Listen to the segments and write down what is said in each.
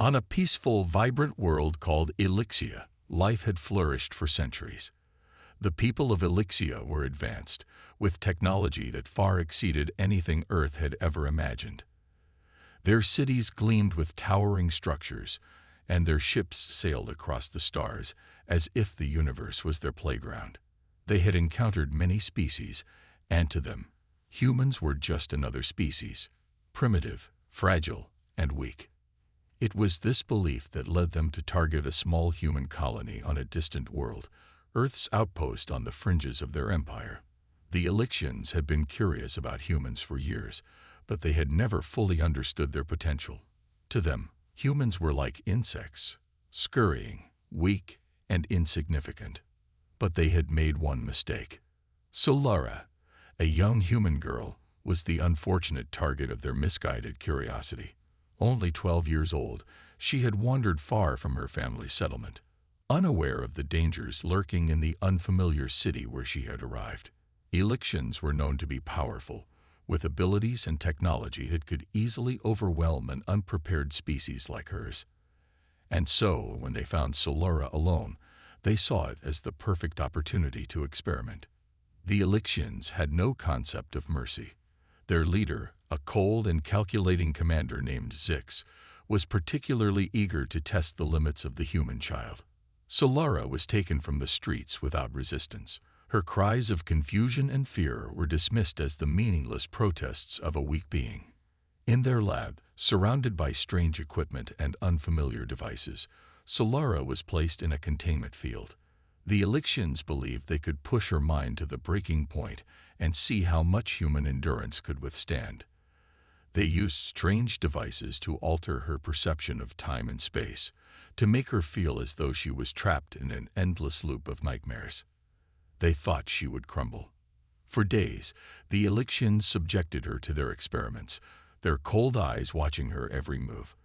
On a peaceful, vibrant world called Elixia, life had flourished for centuries. The people of Elixia were advanced, with technology that far exceeded anything Earth had ever imagined. Their cities gleamed with towering structures, and their ships sailed across the stars as if the universe was their playground. They had encountered many species, and to them, humans were just another species, primitive, fragile, and weak. It was this belief that led them to target a small human colony on a distant world, Earth's outpost on the fringes of their empire. The Elixians had been curious about humans for years, but they had never fully understood their potential. To them, humans were like insects, scurrying, weak, and insignificant. But they had made one mistake. Solara, a young human girl, was the unfortunate target of their misguided curiosity. Only 12 years old, she had wandered far from her family's settlement, unaware of the dangers lurking in the unfamiliar city where she had arrived. Elixians were known to be powerful, with abilities and technology that could easily overwhelm an unprepared species like hers. And so, when they found Solara alone, they saw it as the perfect opportunity to experiment. The Elixians had no concept of mercy. Their leader, a cold and calculating commander named Zix, was particularly eager to test the limits of the human child. Solara was taken from the streets without resistance. Her cries of confusion and fear were dismissed as the meaningless protests of a weak being. In their lab, surrounded by strange equipment and unfamiliar devices, Solara was placed in a containment field. The Elixians believed they could push her mind to the breaking point and see how much human endurance could withstand. They used strange devices to alter her perception of time and space, to make her feel as though she was trapped in an endless loop of nightmares. They thought she would crumble. For days, the Elixians subjected her to their experiments, their cold eyes watching her every move.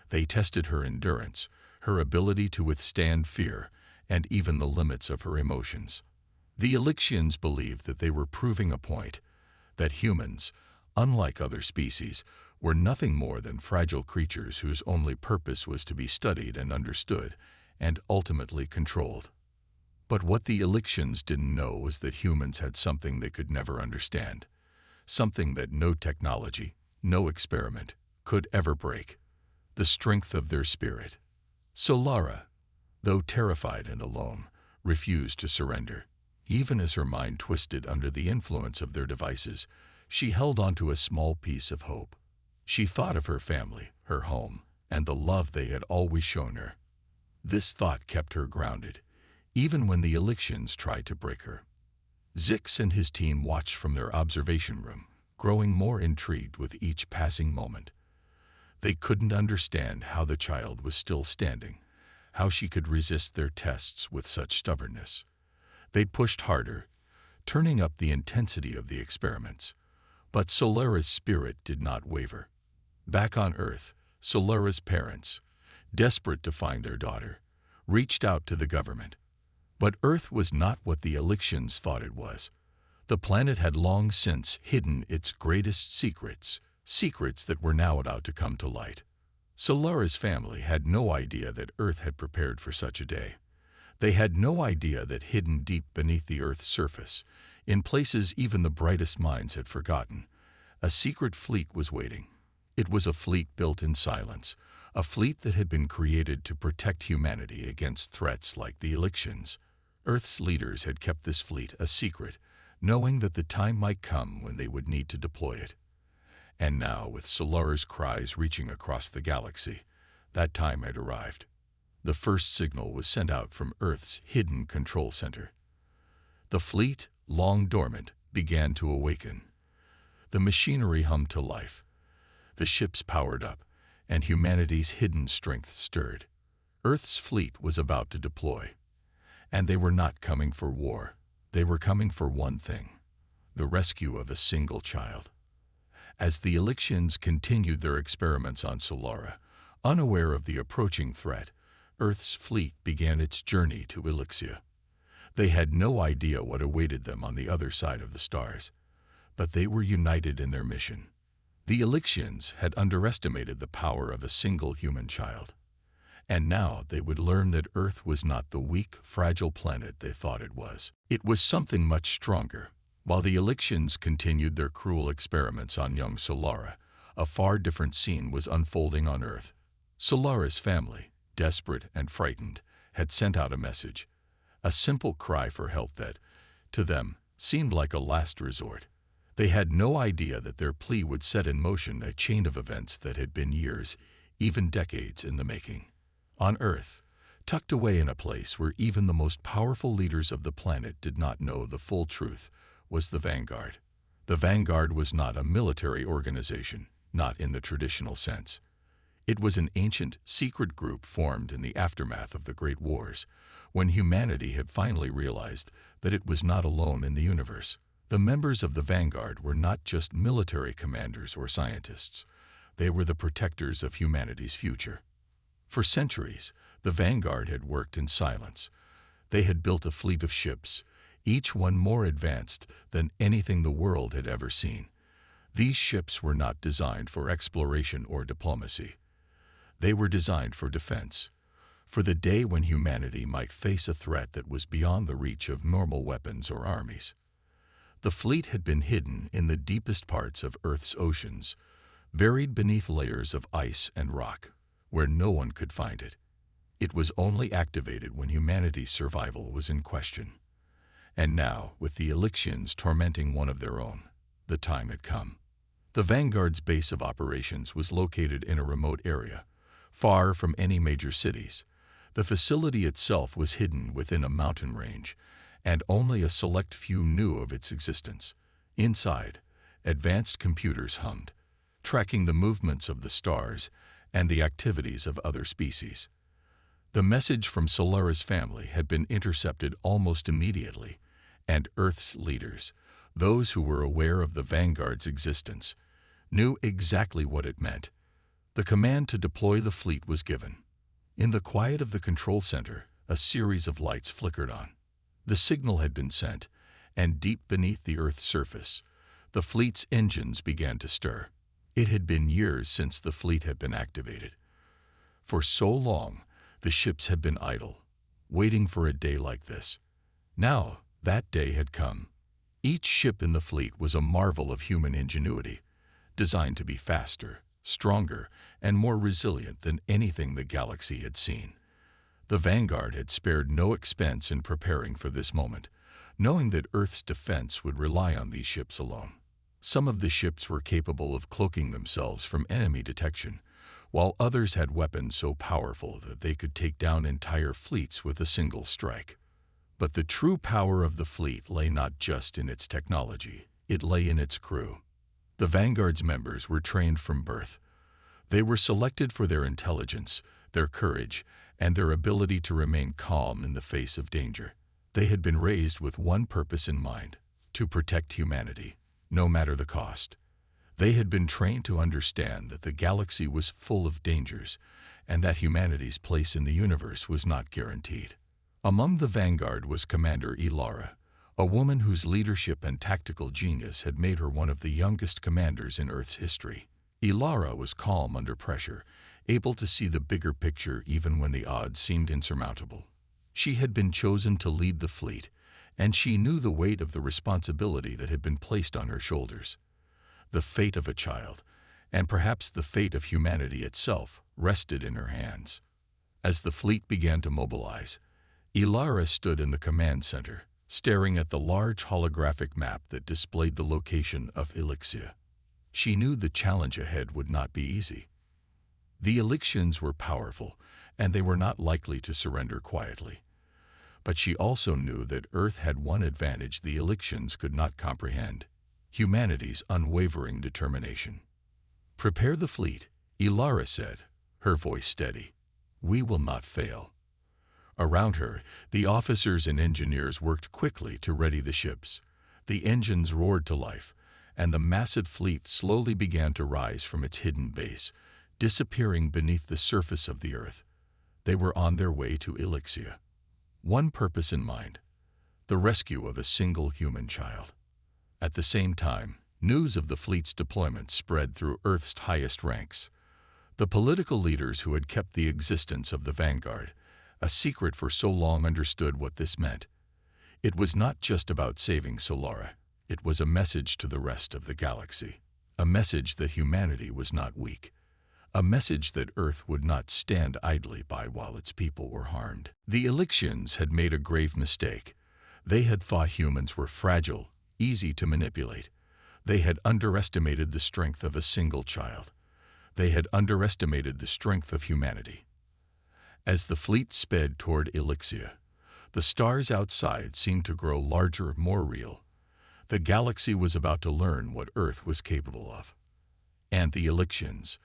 They tested her endurance, her ability to withstand fear, and even the limits of her emotions. The Elixians believed that they were proving a point, that humans, unlike other species, were nothing more than fragile creatures whose only purpose was to be studied and understood, and ultimately controlled. But what the Elixians didn't know was that humans had something they could never understand, something that no technology, no experiment, could ever break: the strength of their spirit. Solara, though terrified and alone, refused to surrender. Even as her mind twisted under the influence of their devices, she held on to a small piece of hope. She thought of her family, her home, and the love they had always shown her. This thought kept her grounded, even when the Elixians tried to break her. Zix and his team watched from their observation room, growing more intrigued with each passing moment. They couldn't understand how the child was still standing, how she could resist their tests with such stubbornness. They pushed harder, turning up the intensity of the experiments. But Solara's spirit did not waver. Back on Earth, Solara's parents, desperate to find their daughter, reached out to the government. But Earth was not what the Elixians thought it was. The planet had long since hidden its greatest secrets, secrets that were now about to come to light. Solara's family had no idea that Earth had prepared for such a day. They had no idea that hidden deep beneath the Earth's surface, in places even the brightest minds had forgotten, a secret fleet was waiting. It was a fleet built in silence, a fleet that had been created to protect humanity against threats like the Elixians. Earth's leaders had kept this fleet a secret, knowing that the time might come when they would need to deploy it. And now, with Solara's cries reaching across the galaxy, that time had arrived. The first signal was sent out from Earth's hidden control center. The fleet, long dormant, began to awaken. The machinery hummed to life. The ships powered up, and humanity's hidden strength stirred. Earth's fleet was about to deploy. And they were not coming for war. They were coming for one thing: the rescue of a single child. As the Elixians continued their experiments on Solara, unaware of the approaching threat, Earth's fleet began its journey to Elixia. They had no idea what awaited them on the other side of the stars, but they were united in their mission. The Elixians had underestimated the power of a single human child, and now they would learn that Earth was not the weak, fragile planet they thought it was. It was something much stronger. While the Elixians continued their cruel experiments on young Solara, a far different scene was unfolding on Earth. Solara's family, desperate and frightened, had sent out a message, a simple cry for help that, to them, seemed like a last resort. They had no idea that their plea would set in motion a chain of events that had been years, even decades, in the making. On Earth, tucked away in a place where even the most powerful leaders of the planet did not know the full truth, was the Vanguard. The Vanguard was not a military organization, not in the traditional sense. It was an ancient, secret group formed in the aftermath of the Great Wars, when humanity had finally realized that it was not alone in the universe. The members of the Vanguard were not just military commanders or scientists. They were the protectors of humanity's future. For centuries, the Vanguard had worked in silence. They had built a fleet of ships, each one more advanced than anything the world had ever seen. These ships were not designed for exploration or diplomacy. They were designed for defense, for the day when humanity might face a threat that was beyond the reach of normal weapons or armies. The fleet had been hidden in the deepest parts of Earth's oceans, buried beneath layers of ice and rock, where no one could find it. It was only activated when humanity's survival was in question. And now, with the Elixians tormenting one of their own, the time had come. The Vanguard's base of operations was located in a remote area, far from any major cities. The facility itself was hidden within a mountain range, and only a select few knew of its existence. Inside, advanced computers hummed, tracking the movements of the stars and the activities of other species. The message from Solara's family had been intercepted almost immediately, and Earth's leaders, those who were aware of the Vanguard's existence, knew exactly what it meant. The command to deploy the fleet was given. In the quiet of the control center, a series of lights flickered on. The signal had been sent, and deep beneath the Earth's surface, the fleet's engines began to stir. It had been years since the fleet had been activated. For so long, the ships had been idle, waiting for a day like this. Now, that day had come. Each ship in the fleet was a marvel of human ingenuity, designed to be faster, stronger, and more resilient than anything the galaxy had seen. The Vanguard had spared no expense in preparing for this moment, knowing that Earth's defense would rely on these ships alone. Some of the ships were capable of cloaking themselves from enemy detection, while others had weapons so powerful that they could take down entire fleets with a single strike. But the true power of the fleet lay not just in its technology, it lay in its crew. The Vanguard's members were trained from birth. They were selected for their intelligence, their courage, and their ability to remain calm in the face of danger. They had been raised with one purpose in mind: to protect humanity, no matter the cost. They had been trained to understand that the galaxy was full of dangers, and that humanity's place in the universe was not guaranteed. Among the Vanguard was Commander Elara, a woman whose leadership and tactical genius had made her one of the youngest commanders in Earth's history. Elara was calm under pressure, able to see the bigger picture even when the odds seemed insurmountable. She had been chosen to lead the fleet, and she knew the weight of the responsibility that had been placed on her shoulders. The fate of a child, and perhaps the fate of humanity itself, rested in her hands. As the fleet began to mobilize, Elara stood in the command center, staring at the large holographic map that displayed the location of Elixia. She knew the challenge ahead would not be easy. The Elixians were powerful, and they were not likely to surrender quietly. But she also knew that Earth had one advantage the Elixians could not comprehend: humanity's unwavering determination. "Prepare the fleet," Elara said, her voice steady. "We will not fail." Around her, the officers and engineers worked quickly to ready the ships. The engines roared to life, and the massive fleet slowly began to rise from its hidden base, disappearing beneath the surface of the Earth. They were on their way to Elixia. One purpose in mind: the rescue of a single human child. At the same time, News of the fleet's deployment spread through Earth's highest ranks. The political leaders who had kept the existence of the Vanguard a secret for so long understood what this meant. It was not just about saving Solara. It was a message to the rest of the galaxy. A message that humanity was not weak. A message that Earth would not stand idly by while its people were harmed. The Elixians had made a grave mistake. They had thought humans were fragile, easy to manipulate. They had underestimated the strength of a single child. They had underestimated the strength of humanity. As the fleet sped toward Elixia, the stars outside seemed to grow larger, more real. The galaxy was about to learn what Earth was capable of. And the Elixians,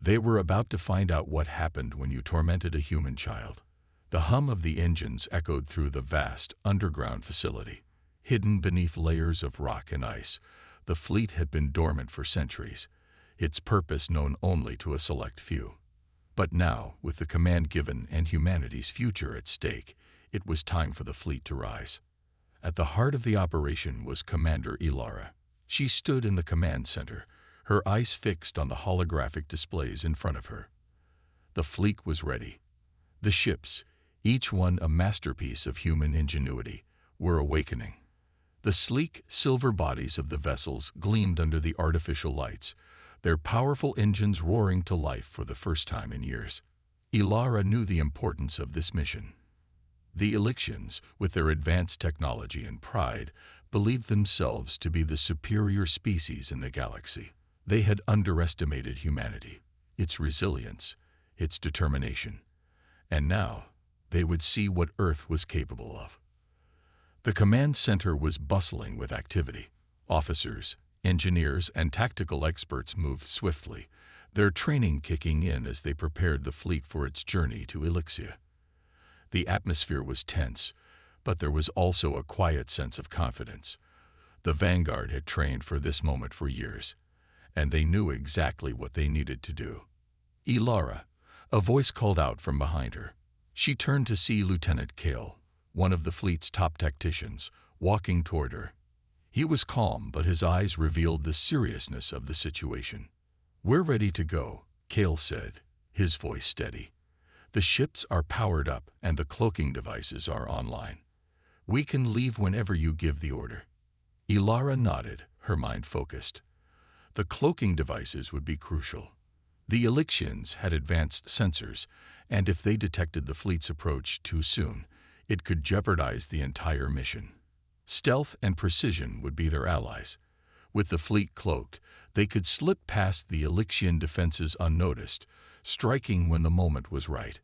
they were about to find out what happened when you tormented a human child. The hum of the engines echoed through the vast, underground facility. Hidden beneath layers of rock and ice, the fleet had been dormant for centuries, its purpose known only to a select few. But now, with the command given and humanity's future at stake, it was time for the fleet to rise. At the heart of the operation was Commander Solara. She stood in the command center, her eyes fixed on the holographic displays in front of her. The fleet was ready. The ships, each one a masterpiece of human ingenuity, were awakening. The sleek, silver bodies of the vessels gleamed under the artificial lights, their powerful engines roaring to life for the first time in years. Solara knew the importance of this mission. The Elixians, with their advanced technology and pride, believed themselves to be the superior species in the galaxy. They had underestimated humanity, its resilience, its determination. And now, they would see what Earth was capable of. The command center was bustling with activity. Officers, engineers, and tactical experts moved swiftly, their training kicking in as they prepared the fleet for its journey to Elixia. The atmosphere was tense, but there was also a quiet sense of confidence. The Vanguard had trained for this moment for years, and they knew exactly what they needed to do. Solara, a voice called out from behind her. She turned to see Lieutenant Kale, one of the fleet's top tacticians, walking toward her. He was calm, but his eyes revealed the seriousness of the situation. "We're ready to go," Kale said, his voice steady. "The ships are powered up and the cloaking devices are online. We can leave whenever you give the order." Solara nodded, her mind focused. The cloaking devices would be crucial. The Elixians had advanced sensors, and if they detected the fleet's approach too soon, it could jeopardize the entire mission. Stealth and precision would be their allies. With the fleet cloaked, they could slip past the Elixian defenses unnoticed, striking when the moment was right.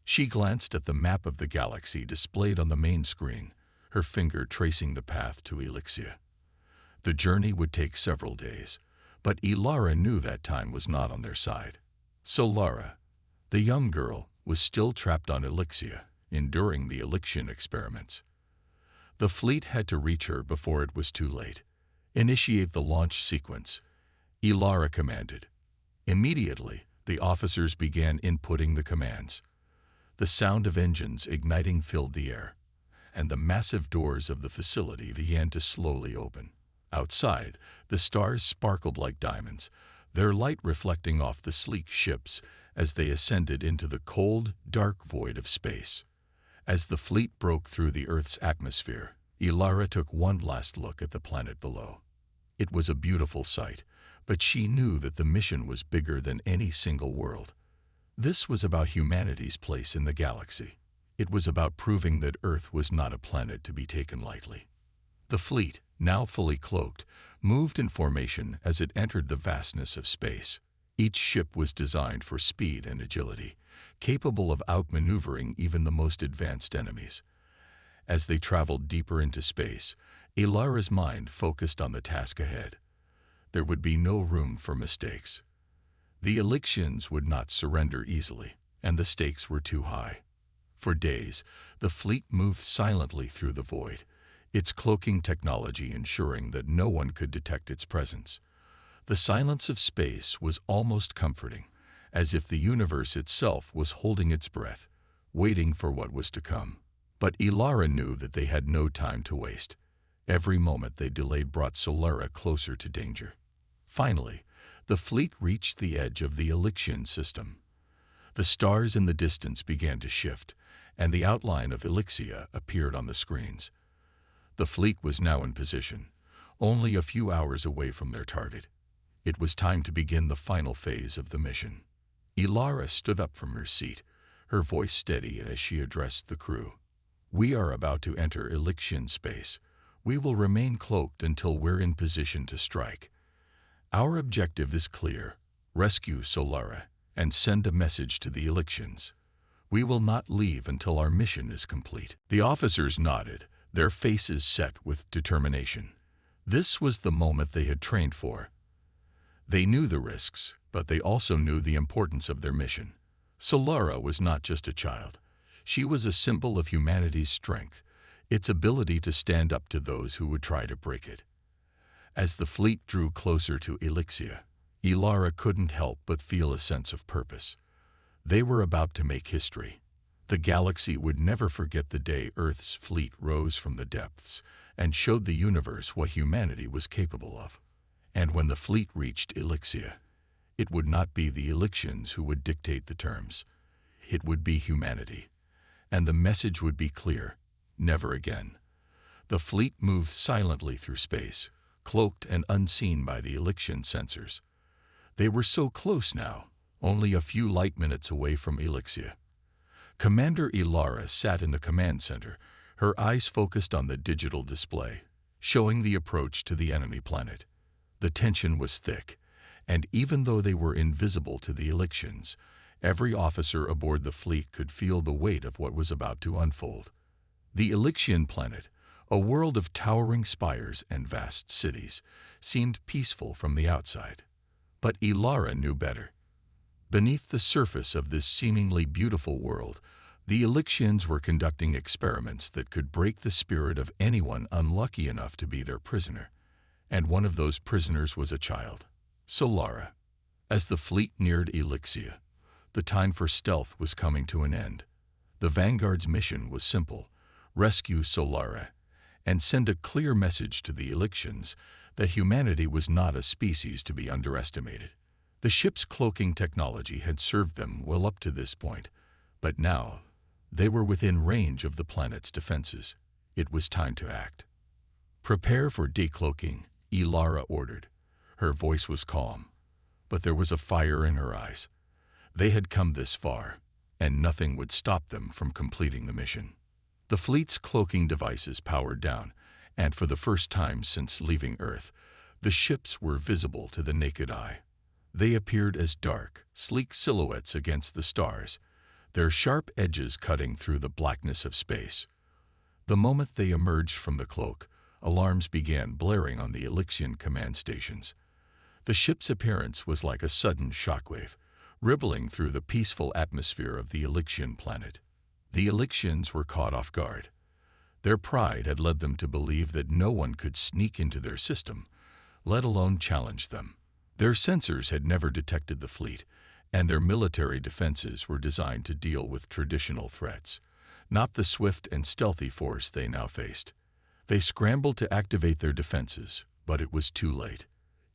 She glanced at the map of the galaxy displayed on the main screen, her finger tracing the path to Elixia. The journey would take several days, but Solara knew that time was not on their side. Solara, the young girl, was still trapped on Elixia, enduring the Elixian experiments. The fleet had to reach her before it was too late. "Initiate the launch sequence," Solara commanded. Immediately, the officers began inputting the commands. The sound of engines igniting filled the air, and the massive doors of the facility began to slowly open. Outside, the stars sparkled like diamonds, their light reflecting off the sleek ships as they ascended into the cold, dark void of space. As the fleet broke through the Earth's atmosphere, Solara took one last look at the planet below. It was a beautiful sight, but she knew that the mission was bigger than any single world. This was about humanity's place in the galaxy. It was about proving that Earth was not a planet to be taken lightly. The fleet, now fully cloaked, moved in formation as it entered the vastness of space. Each ship was designed for speed and agility, capable of outmaneuvering even the most advanced enemies. As they traveled deeper into space, Solara's mind focused on the task ahead. There would be no room for mistakes. The Elixians would not surrender easily, and the stakes were too high. For days, the fleet moved silently through the void, its cloaking technology ensuring that no one could detect its presence. The silence of space was almost comforting, as if the universe itself was holding its breath, waiting for what was to come. But Solara knew that they had no time to waste. Every moment they delayed brought Solara closer to danger. Finally, the fleet reached the edge of the Elixian system. The stars in the distance began to shift, and the outline of Elixia appeared on the screens. The fleet was now in position, only a few hours away from their target. It was time to begin the final phase of the mission. Solara stood up from her seat, her voice steady as she addressed the crew. "We are about to enter Elixian space. We will remain cloaked until we're in position to strike. Our objective is clear: rescue Solara and send a message to the Elixians. We will not leave until our mission is complete." The officers nodded, their faces set with determination. This was the moment they had trained for. They knew the risks, but they also knew the importance of their mission. Solara was not just a child. She was a symbol of humanity's strength, its ability to stand up to those who would try to break it. As the fleet drew closer to Elixia, Solara couldn't help but feel a sense of purpose. They were about to make history. The galaxy would never forget the day Earth's fleet rose from the depths and showed the universe what humanity was capable of. And when the fleet reached Elixia, it would not be the Elixians who would dictate the terms. It would be humanity. And the message would be clear: never again. The fleet moved silently through space, cloaked and unseen by the Elixian sensors. They were so close now, only a few light minutes away from Elixia. Commander Solara sat in the command center, her eyes focused on the digital display, showing the approach to the enemy planet. The tension was thick, and even though they were invisible to the Elixians, every officer aboard the fleet could feel the weight of what was about to unfold. The Elixian planet, a world of towering spires and vast cities, seemed peaceful from the outside. But Solara knew better. Beneath the surface of this seemingly beautiful world, the Elixians were conducting experiments that could break the spirit of anyone unlucky enough to be their prisoner. And one of those prisoners was a child, Solara. As the fleet neared Elixia, the time for stealth was coming to an end. The Vanguard's mission was simple: rescue Solara and send a clear message to the Elixians that humanity was not a species to be underestimated. The ship's cloaking technology had served them well up to this point, but now they were within range of the planet's defenses. It was time to act. "Prepare for decloaking," Solara ordered. Her voice was calm, but there was a fire in her eyes. They had come this far, and nothing would stop them from completing the mission. The fleet's cloaking devices powered down, and for the first time since leaving Earth, the ships were visible to the naked eye. They appeared as dark, sleek silhouettes against the stars, their sharp edges cutting through the blackness of space. The moment they emerged from the cloak, alarms began blaring on the Elixian command stations. The ship's appearance was like a sudden shockwave, rippling through the peaceful atmosphere of the Elixian planet. The Elixians were caught off guard. Their pride had led them to believe that no one could sneak into their system, let alone challenge them. Their sensors had never detected the fleet, and their military defenses were designed to deal with traditional threats, not the swift and stealthy force they now faced. They scrambled to activate their defenses, but it was too late.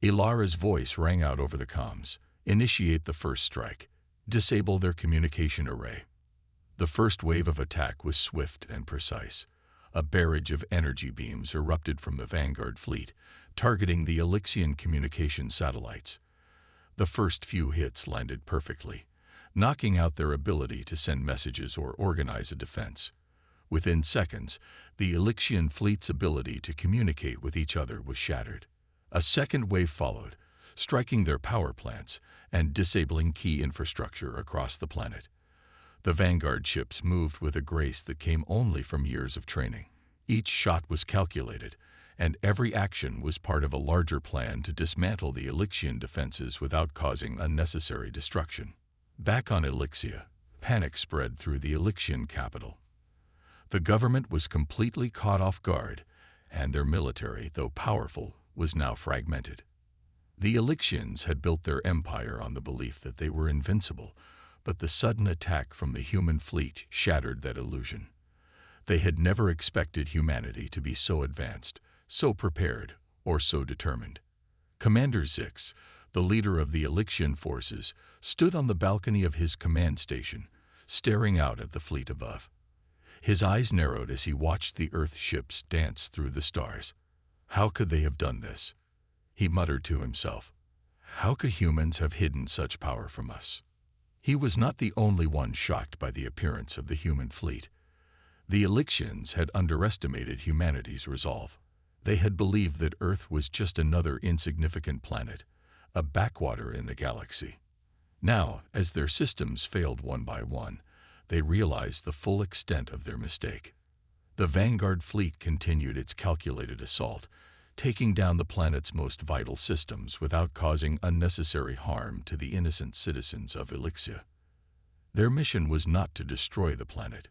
Solara's voice rang out over the comms: "Initiate the first strike. Disable their communication array." The first wave of attack was swift and precise. A barrage of energy beams erupted from the Vanguard fleet, targeting the Elixian communication satellites. The first few hits landed perfectly, knocking out their ability to send messages or organize a defense. Within seconds, the Elixian fleet's ability to communicate with each other was shattered. A second wave followed, striking their power plants and disabling key infrastructure across the planet. The Vanguard ships moved with a grace that came only from years of training. Each shot was calculated, and every action was part of a larger plan to dismantle the Elixian defenses without causing unnecessary destruction. Back on Elixia, panic spread through the Elixian capital. The government was completely caught off guard, and their military, though powerful, was now fragmented. The Elixians had built their empire on the belief that they were invincible, but the sudden attack from the human fleet shattered that illusion. They had never expected humanity to be so advanced, so prepared or so determined. Commander Zix, the leader of the Elixian forces, stood on the balcony of his command station, staring out at the fleet above. His eyes narrowed as he watched the Earth ships dance through the stars. How could they have done this? He muttered to himself. How could humans have hidden such power from us? He was not the only one shocked by the appearance of the human fleet. The Elixians had underestimated humanity's resolve. They had believed that Earth was just another insignificant planet, a backwater in the galaxy. Now, as their systems failed one by one, they realized the full extent of their mistake. The Vanguard fleet continued its calculated assault, taking down the planet's most vital systems without causing unnecessary harm to the innocent citizens of Elixia. Their mission was not to destroy the planet,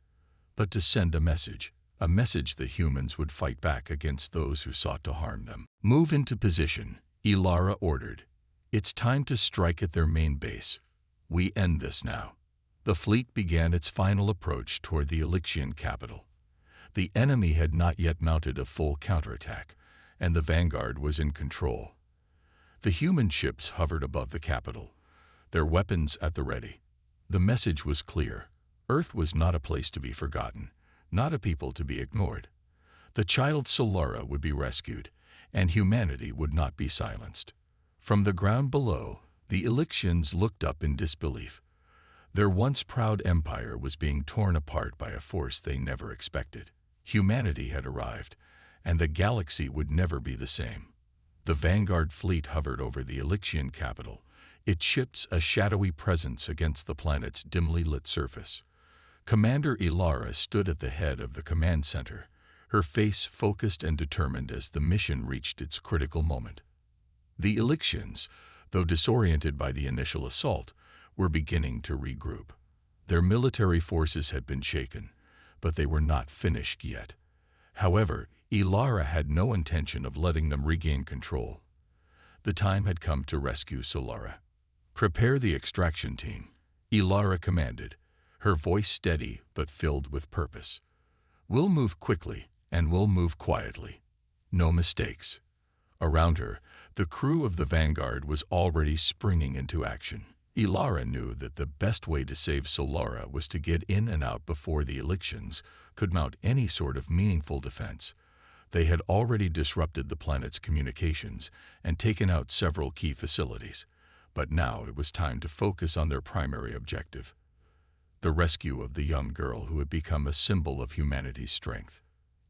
but to send a message that humans would fight back against those who sought to harm them. Move into position, Solara ordered. It's time to strike at their main base. We end this now. The fleet began its final approach toward the Elixian capital. The enemy had not yet mounted a full counterattack, and the Vanguard was in control. The human ships hovered above the capital, their weapons at the ready. The message was clear. Earth was not a place to be forgotten, not a people to be ignored. The child Solara would be rescued, and humanity would not be silenced. From the ground below, the Elixians looked up in disbelief. Their once proud empire was being torn apart by a force they never expected. Humanity had arrived, and the galaxy would never be the same. The Vanguard fleet hovered over the Elixian capital, its ships a shadowy presence against the planet's dimly lit surface. Commander Solara stood at the head of the command center, her face focused and determined as the mission reached its critical moment. The Elixians, though disoriented by the initial assault, were beginning to regroup. Their military forces had been shaken, but they were not finished yet. However, Solara had no intention of letting them regain control. The time had come to rescue Solara. Prepare the extraction team, Solara commanded, her voice steady but filled with purpose. We'll move quickly, and we'll move quietly. No mistakes. Around her, the crew of the Vanguard was already springing into action. Solara knew that the best way to save Solara was to get in and out before the Elixians could mount any sort of meaningful defense. They had already disrupted the planet's communications and taken out several key facilities, but now it was time to focus on their primary objective: the rescue of the young girl who had become a symbol of humanity's strength.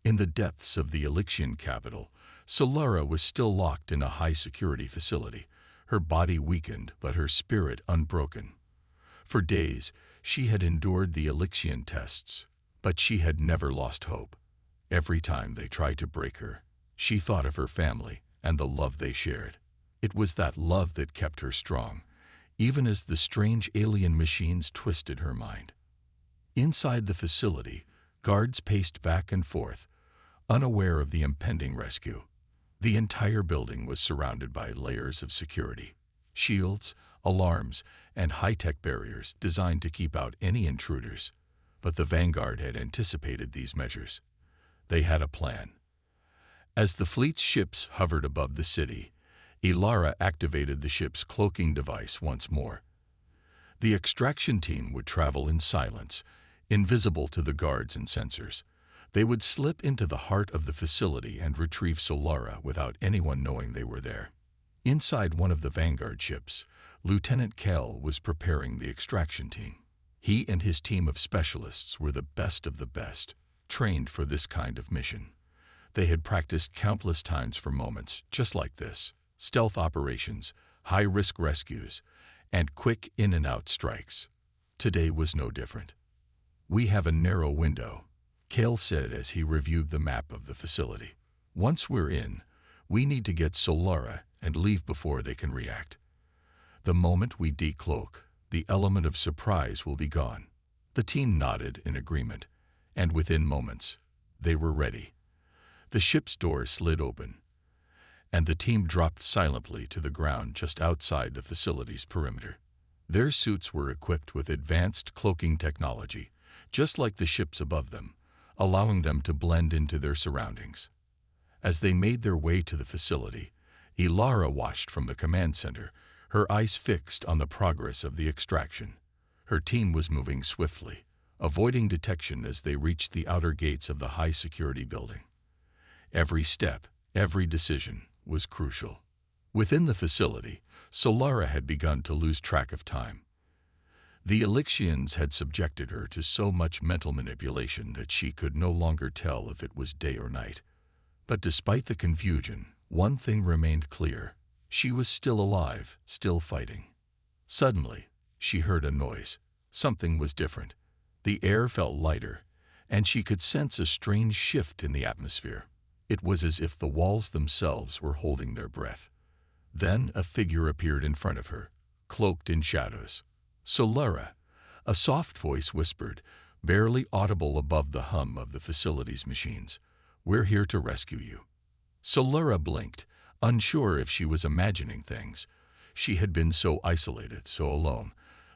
In the depths of the Elixian capital, Solara was still locked in a high-security facility, her body weakened but her spirit unbroken. For days, she had endured the Elixian tests, but she had never lost hope. Every time they tried to break her, she thought of her family and the love they shared. It was that love that kept her strong, even as the strange alien machines twisted her mind. Inside the facility, guards paced back and forth, unaware of the impending rescue. The entire building was surrounded by layers of security, shields, alarms, and high-tech barriers designed to keep out any intruders. But the Vanguard had anticipated these measures. They had a plan. As the fleet's ships hovered above the city, Solara activated the ship's cloaking device once more. The extraction team would travel in silence, invisible to the guards and sensors. They would slip into the heart of the facility and retrieve Solara without anyone knowing they were there. Inside one of the Vanguard ships, Lieutenant Kell was preparing the extraction team. He and his team of specialists were the best of the best, trained for this kind of mission. They had practiced countless times for moments just like this: stealth operations, high-risk rescues, and quick in-and-out strikes. Today was no different. "We have a narrow window," Kell said as he reviewed the map of the facility. "Once we're in, we need to get Solara and leave before they can react. The moment we decloak, the element of surprise will be gone." The team nodded in agreement, and within moments, they were ready. The ship's door slid open, and the team dropped silently to the ground just outside the facility's perimeter. Their suits were equipped with advanced cloaking technology, just like the ships above them, allowing them to blend into their surroundings. As they made their way to the facility, Ilara watched from the command center, her eyes fixed on the progress of the extraction. Her team was moving swiftly, avoiding detection as they reached the outer gates of the high-security building. Every step, every decision was crucial. Within the facility, Solara had begun to lose track of time. The Elixians had subjected her to so much mental manipulation that she could no longer tell if it was day or night. But despite the confusion, one thing remained clear. She was still alive, still fighting. Suddenly, she heard a noise. Something was different. The air felt lighter, and she could sense a strange shift in the atmosphere. It was as if the walls themselves were holding their breath. Then a figure appeared in front of her, cloaked in shadows. Solara, a soft voice whispered, barely audible above the hum of the facility's machines. "We're here to rescue you." Solara blinked, unsure if she was imagining things. She had been so isolated, so alone,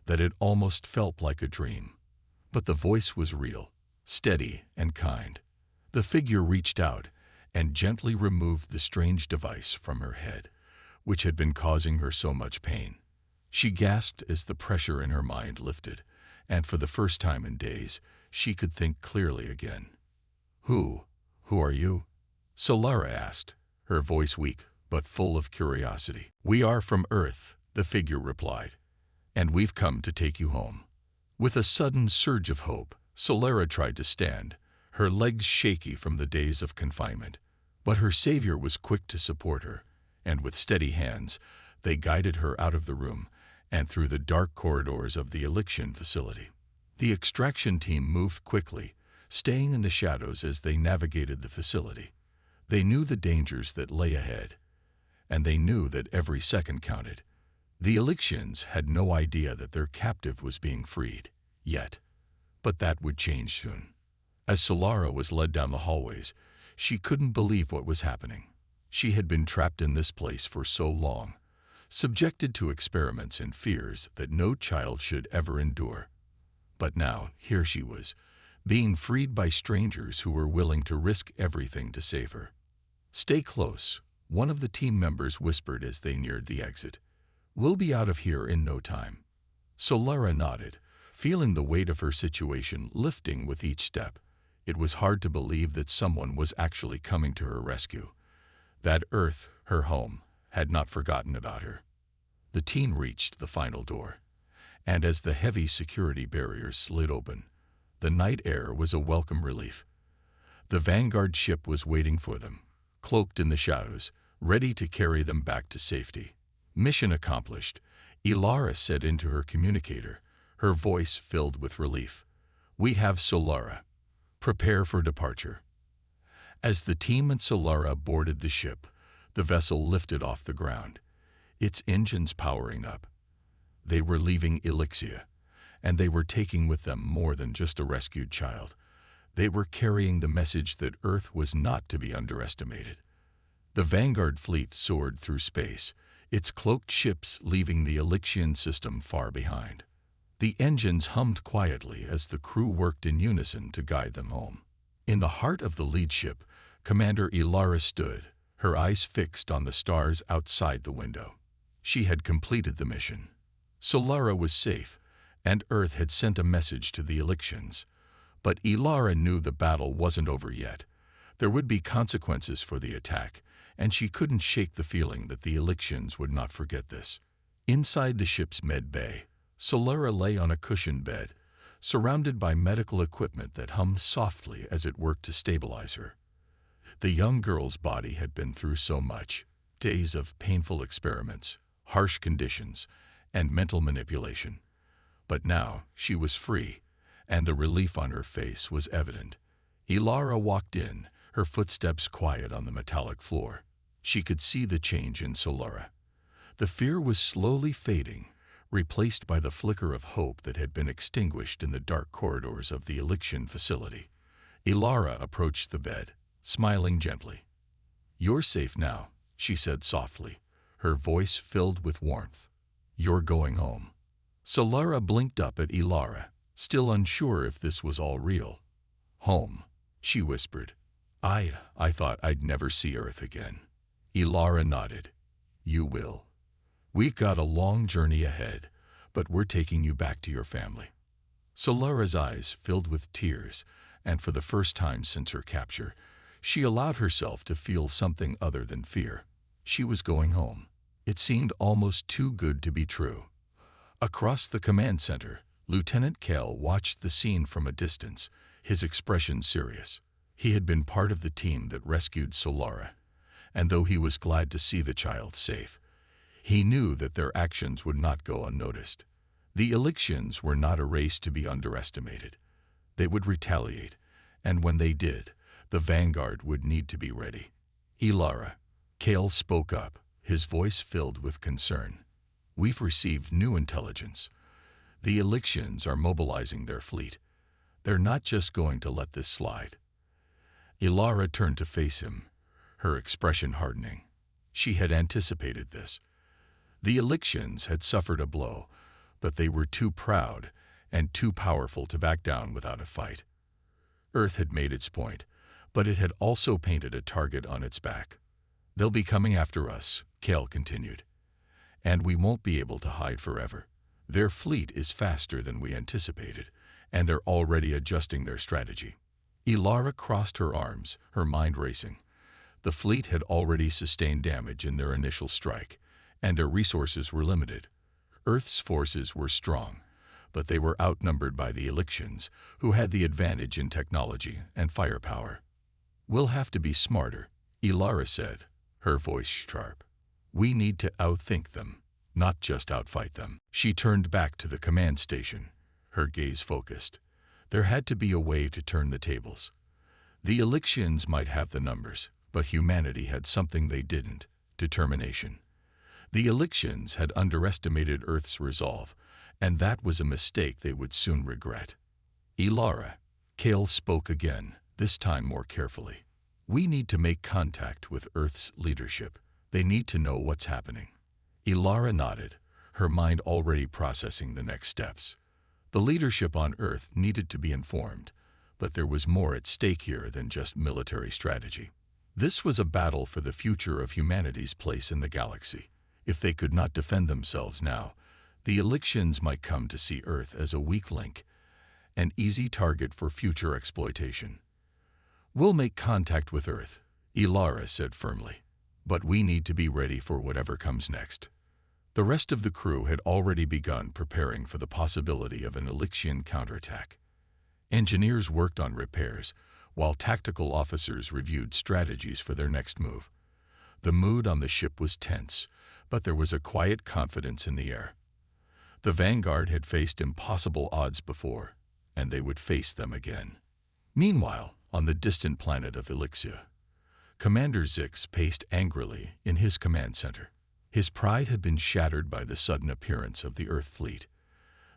that it almost felt like a dream. But the voice was real, steady and kind. The figure reached out and gently removed the strange device from her head, which had been causing her so much pain. She gasped as the pressure in her mind lifted, and for the first time in days, she could think clearly again. Who are you?" Solara asked, her voice weak but full of curiosity. "We are from Earth," the figure replied, "and we've come to take you home." With a sudden surge of hope, Solara tried to stand, her legs shaky from the days of confinement. But her savior was quick to support her, and with steady hands, they guided her out of the room and through the dark corridors of the Elixian facility. The extraction team moved quickly, staying in the shadows as they navigated the facility. They knew the dangers that lay ahead, and they knew that every second counted. The Elixians had no idea that their captive was being freed, yet. But that would change soon. As Solara was led down the hallways, she couldn't believe what was happening. She had been trapped in this place for so long, subjected to experiments and fears that no child should ever endure. But now, here she was, being freed by strangers who were willing to risk everything to save her. "Stay close," one of the team members whispered as they neared the exit. "We'll be out of here in no time." Solara nodded, feeling the weight of her situation lifting with each step. It was hard to believe that someone was actually coming to her rescue. That Earth, her home, had not forgotten about her. The team reached the final door, and as the heavy security barriers slid open, the night air was a welcome relief. The Vanguard ship was waiting for them, cloaked in the shadows, ready to carry them back to safety. Mission accomplished, Ilara said into her communicator, her voice filled with relief. "We have Solara. Prepare for departure." As the team and Solara boarded the ship, the vessel lifted off the ground, its engines powering up. They were leaving Elixia, and they were taking with them more than just a rescued child. They were carrying the message that Earth was not to be underestimated. The Vanguard fleet soared through space, its cloaked ships leaving the Elixian system far behind. The engines hummed quietly as the crew worked in unison to guide them home. In the heart of the lead ship, Commander Ilara stood, her eyes fixed on the stars outside the window. She had completed the mission. Solara was safe, and Earth had sent a message to the Elixians. But Ilara knew the battle wasn't over yet. There would be consequences for the attack, and she couldn't shake the feeling that the Elixians would not forget this. Inside the ship's med bay, Solara lay on a cushioned bed, surrounded by medical equipment that hummed softly as it worked to stabilize her. The young girl's body had been through so much, days of painful experiments, harsh conditions, and mental manipulation. But now she was free, and the relief on her face was evident. Ilara walked in, her footsteps quiet on the metallic floor. She could see the change in Solara. The fear was slowly fading, replaced by the flicker of hope that had been extinguished in the dark corridors of the Elixian facility. Ilara approached the bed, smiling gently. "You're safe now," she said softly, her voice filled with warmth. "You're going home." Solara blinked up at Ilara, still unsure if this was all real. "Home," she whispered. I thought I'd never see Earth again. Elara nodded. You will. We've got a long journey ahead, but we're taking you back to your family. Solara's eyes filled with tears, and for the first time since her capture, she allowed herself to feel something other than fear. She was going home. It seemed almost too good to be true. Across the command center, Lieutenant Kale watched the scene from a distance, his expression serious. He had been part of the team that rescued Solara, and though he was glad to see the child safe, he knew that their actions would not go unnoticed. The Elixians were not a race to be underestimated. They would retaliate, and when they did, the vanguard would need to be ready. Elara, Kale spoke up, his voice filled with concern. We've received new intelligence. The Elixians are mobilizing their fleet. They're not just going to let this slide. Elara turned to face him, her expression hardening. She had anticipated this. The Elixians had suffered a blow, but they were too proud and too powerful to back down without a fight. Earth had made its point, but it had also painted a target on its back. They'll be coming after us, Kale continued. And we won't be able to hide forever. Their fleet is faster than we anticipated, and they're already adjusting their strategy. Elara crossed her arms, her mind racing. The fleet had already sustained damage in their initial strike, and their resources were limited. Earth's forces were strong, but they were outnumbered by the Elixians, who had the advantage in technology and firepower. We'll have to be smarter, Elara said, her voice sharp. We need to outthink them, not just outfight them. She turned back to the command station, her gaze focused. There had to be a way to turn the tables. The Elixians might have the numbers, but humanity had something they didn't: determination. The Elixians had underestimated Earth's resolve, and that was a mistake they would soon regret. Elara, Kale spoke again, this time more carefully. We need to make contact with Earth's leadership. They need to know what's happening. Elara nodded, her mind already processing the next steps. The leadership on Earth needed to be informed, but there was more at stake here than just military strategy. This was a battle for the future of humanity's place in the galaxy. If they could not defend themselves now, the Elixians might come to see Earth as a weak link, an easy target for future exploitation. We'll make contact with Earth, Elara said firmly, but we need to be ready for whatever comes next. The rest of the crew had already begun preparing for the possibility of an Elixian counterattack. Engineers worked on repairs, while tactical officers reviewed strategies for their next move. The mood on the ship was tense, but there was a quiet confidence in the air. The vanguard had faced impossible odds before, and they would face them again. Meanwhile, on the distant planet of Elixia, Commander Zix paced angrily in his command center. His pride had been shattered by the sudden appearance of the Earth fleet.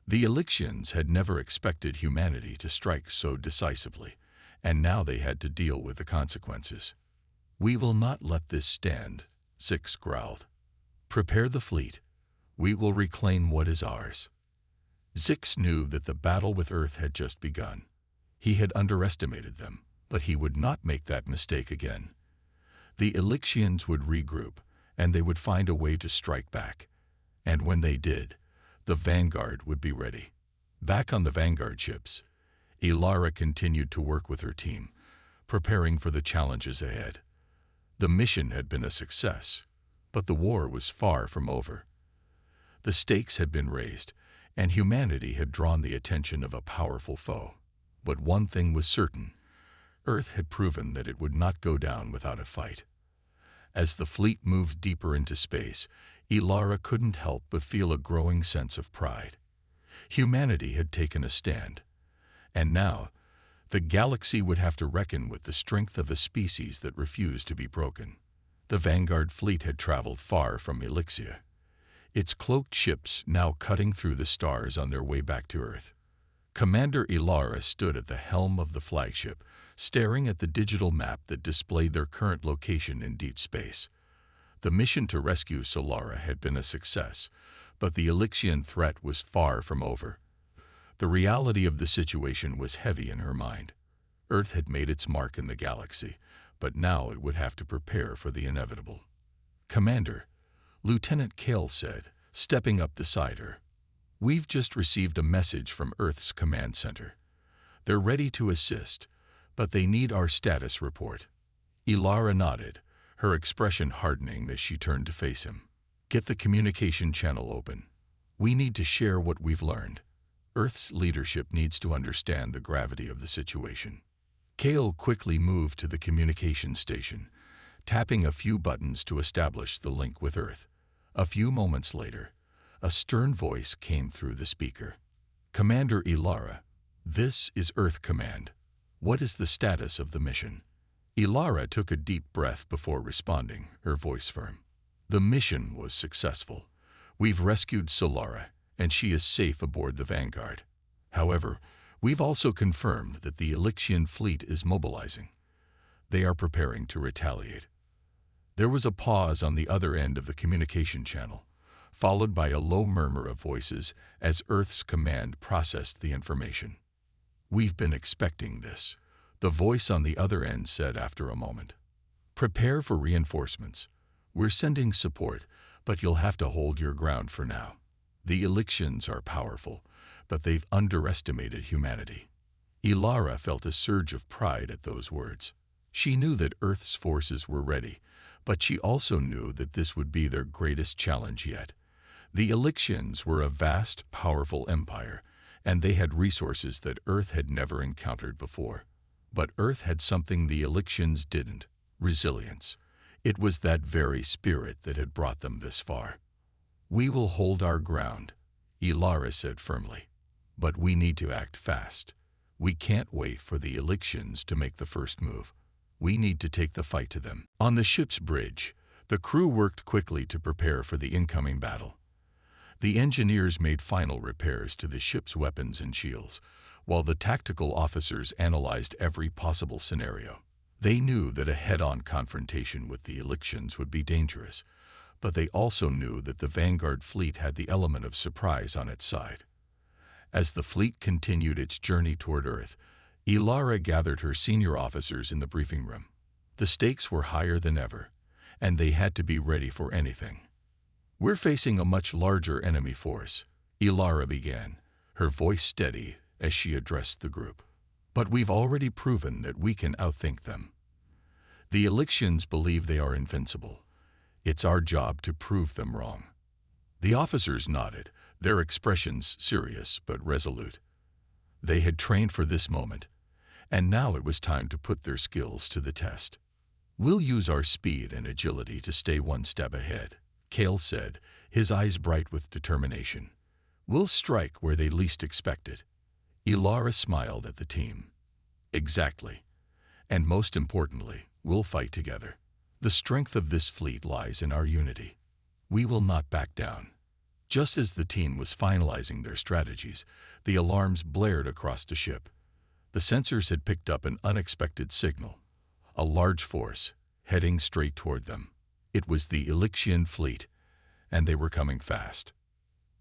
The Elixians had never expected humanity to strike so decisively, and now they had to deal with the consequences. We will not let this stand, Zix growled. Prepare the fleet. We will reclaim what is ours. Zix knew that the battle with Earth had just begun. He had underestimated them, but he would not make that mistake again. The Elixians would regroup, and they would find a way to strike back. And when they did, the vanguard would be ready. Back on the vanguard ships, Elara continued to work with her team, preparing for the challenges ahead. The mission had been a success, but the war was far from over. The stakes had been raised, and humanity had drawn the attention of a powerful foe. But one thing was certain: Earth had proven that it would not go down without a fight. As the fleet moved deeper into space, Elara couldn't help but feel a growing sense of pride. Humanity had taken a stand, and now the galaxy would have to reckon with the strength of a species that refused to be broken. The vanguard fleet had traveled far from Elixia, its cloaked ships now cutting through the stars on their way back to Earth. Commander Elara stood at the helm of the flagship, staring at the digital map that displayed their current location in deep space. The mission to rescue Solara had been a success, but the Elixian threat was far from over. The reality of the situation was heavy in her mind. Earth had made its mark in the galaxy, but now it would have to prepare for the inevitable. "Commander," Lieutenant Kale said, stepping up beside her, "we've just received a message from Earth's command center. They're ready to assist, but they need our status report." Elara nodded, her expression hardening as she turned to face him. "Get the communication channel open. We need to share what we've learned. Earth's leadership needs to understand the gravity of the situation." Kale quickly moved to the communication station, tapping a few buttons to establish the link with Earth. A few moments later, a stern voice came through the speaker. "Commander Elara, this is Earth Command. What is the status of the mission?" Elara took a deep breath before responding, her voice firm. "The mission was successful. We've rescued Solara, and she is safe aboard the Vanguard. However, we've also confirmed that the Elixian fleet is mobilizing. They are preparing to retaliate." There was a pause on the other end of the communication channel, followed by a low murmur of voices as Earth's command processed the information. "We've been expecting this," the voice on the other end said after a moment. "Prepare for reinforcements. We're sending support, but you'll have to hold your ground for now. The Elixians are powerful, but they've underestimated humanity." Elara felt a surge of pride at those words. She knew that Earth's forces were ready, but she also knew that this would be their greatest challenge yet. The Elixians were a vast, powerful empire, and they had resources that Earth had never encountered before. But Earth had something the Elixians didn't: resilience. It was that very spirit that had brought them this far. "We will hold our ground," Elara said firmly. "But we need to act fast. We can't wait for the Elixians to make the first move. We need to take the fight to them." On the ship's bridge, the crew worked quickly to prepare for the incoming battle. The engineers made final repairs to the ship's weapons and shields, while the tactical officers analyzed every possible scenario. They knew that a head-on confrontation with the Elixians would be dangerous, but they also knew that the Vanguard fleet had the element of surprise on its side. As the fleet continued its journey toward Earth, Elara gathered her senior officers in the briefing room. The stakes were higher than ever, and they had to be ready for anything. "We're facing a much larger enemy force," Elara began, her voice steady as she addressed the group. "But we've already proven that we can outthink them. The Elixians believe they are invincible. It's our job to prove them wrong." The officers nodded, their expressions serious but resolute. They had trained for this moment, and now it was time to put their skills to the test. "We'll use our speed and agility to stay one step ahead," Kale said, his eyes bright with determination. "We'll strike where they least expect it." Elara smiled at the team. "Exactly. And most importantly, we'll fight together. The strength of this fleet lies in our unity. We will not back down." Just as the team was finalizing their strategies, the alarms blared across the ship. The sensors had picked up an unexpected signal: a large force heading straight toward them. It was the Elixian fleet, and they were coming fast.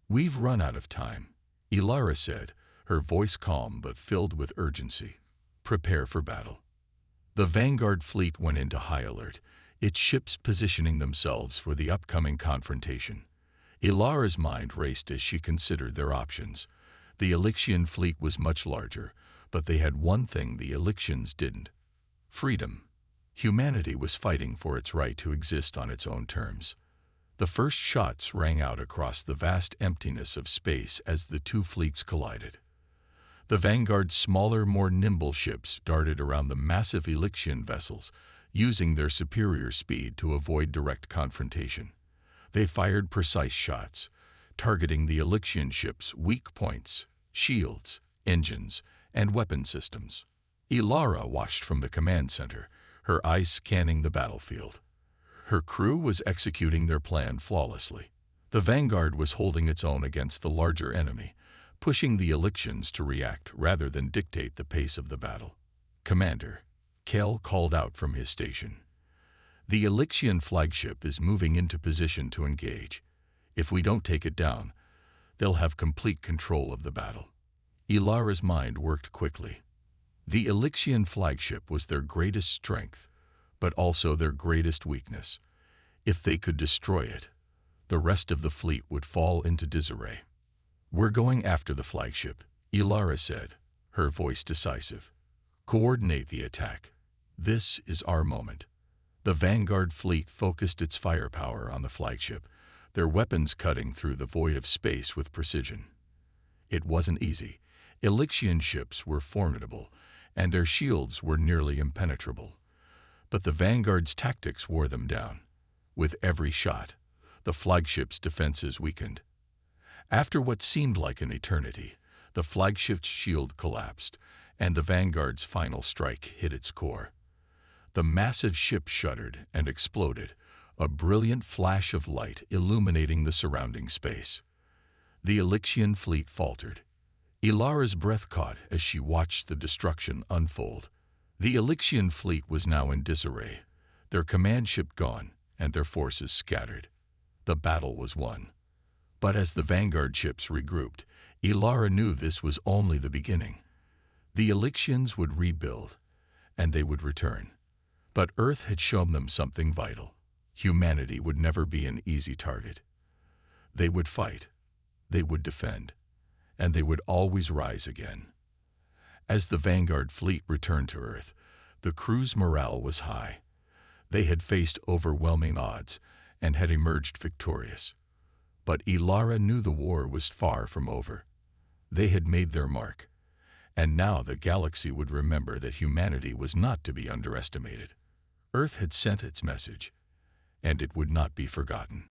"We've run out of time," Elara said, her voice calm but filled with urgency. "Prepare for battle." The Vanguard fleet went into high alert, its ships positioning themselves for the upcoming confrontation. Elara's mind raced as she considered their options. The Elixian fleet was much larger, but they had one thing the Elixians didn't: freedom. Humanity was fighting for its right to exist on its own terms. The first shots rang out across the vast emptiness of space as the two fleets collided. The Vanguard's smaller, more nimble ships darted around the massive Elixian vessels, using their superior speed to avoid direct confrontation. They fired precise shots, targeting the Elixian ships' weak points, shields, engines, and weapon systems. Elara watched from the command center, her eyes scanning the battlefield. Her crew was executing their plan flawlessly. The Vanguard was holding its own against the larger enemy, pushing the Elixians to react rather than dictate the pace of the battle. "Commander," Kale called out from his station, "the Elixian flagship is moving into position to engage. If we don't take it down, they'll have complete control of the battle." Elara's mind worked quickly. The Elixian flagship was their greatest strength, but also their greatest weakness. If they could destroy it, the rest of the fleet would fall into disarray. "We're going after the flagship," Elara said, her voice decisive. "Coordinate the attack. This is our moment." The Vanguard fleet focused its firepower on the flagship, their weapons cutting through the void of space with precision. It wasn't easy. Elixian ships were formidable, and their shields were nearly impenetrable. But the Vanguard's tactics wore them down. With every shot, the flagship's defenses weakened. After what seemed like an eternity, the flagship's shield collapsed, and the Vanguard's final strike hit its core. The massive ship shuddered and exploded, a brilliant flash of light illuminating the surrounding space. The Elixian fleet faltered. Elara's breath caught as she watched the destruction unfold. The Elixian fleet was now in disarray, their command ship gone and their forces scattered. The battle was won. But as the Vanguard ships regrouped, Elara knew this was only the beginning. The Elixians would rebuild, and they would return. But Earth had shown them something vital. Humanity would never be an easy target. They would fight, they would defend, and they would always rise again. As the Vanguard fleet returned to Earth, the crew's morale was high. They had faced overwhelming odds and had emerged victorious. But Elara knew the war was far from over. They had made their mark, and now the galaxy would remember that humanity was not to be underestimated. Earth had sent its message, and it would not be forgotten.